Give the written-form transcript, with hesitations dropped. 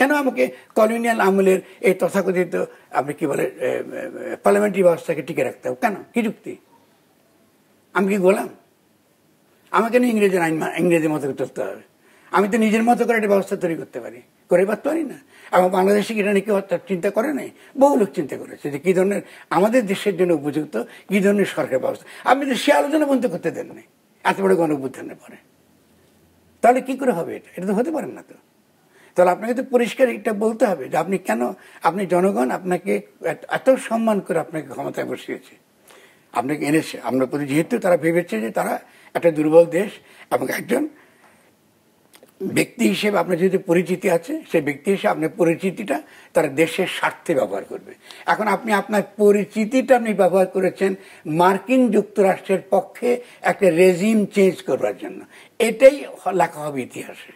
কেন আমাকে কলোনিয়াল আমলের এই তথাকথিত আপনি কি বলে পার্লামেন্টারি ব্যবস্থাকে টিকে রাখতে হবে? কেন? কি যুক্তি? আমি কি গোলাম? আমাকে কেন ইংরেজের আইন ইংরেজের মতো চলতে হবে? আমি তো নিজের মতো করে একটা ব্যবস্থা তৈরি করতে পারি, করে পারতে পারি না? এবং বাংলাদেশে কি এটা নিয়ে কেউ চিন্তা করে নাই? বহু লোক চিন্তা করেছে যে কি ধরনের আমাদের দেশের জন্য উপযুক্ত, কি ধরনের সরকার ব্যবস্থা। আপনি তো সে আলোচনা বন্ধ করতে দেন নাই এত বড় গণঅভ্যুত্থানের পরে। তাহলে কি করে হবে? এটা তো হতে পারে না। তো তাহলে আপনাকে তো পরিষ্কার এটা বলতে হবে যে আপনি কেন, আপনি জনগণ আপনাকে এত সম্মান করে আপনাকে ক্ষমতায় বসিয়েছে, আপনাকে এনেছে আপনার প্রতি, যেহেতু তারা ভেবেছে যে তারা একটা দুর্বল দেশ এবং একজন ব্যক্তি হিসেবে আপনার যেহেতু পরিচিতি আছে, সেই ব্যক্তি হিসেবে আপনার পরিচিতিটা তারা দেশের স্বার্থে ব্যবহার করবে। এখন আপনি আপনার পরিচিতিটা আপনি ব্যবহার করেছেন মার্কিন যুক্তরাষ্ট্রের পক্ষে একটা রেজিম চেঞ্জ করবার জন্য। এটাই লেখা হবে ইতিহাসে।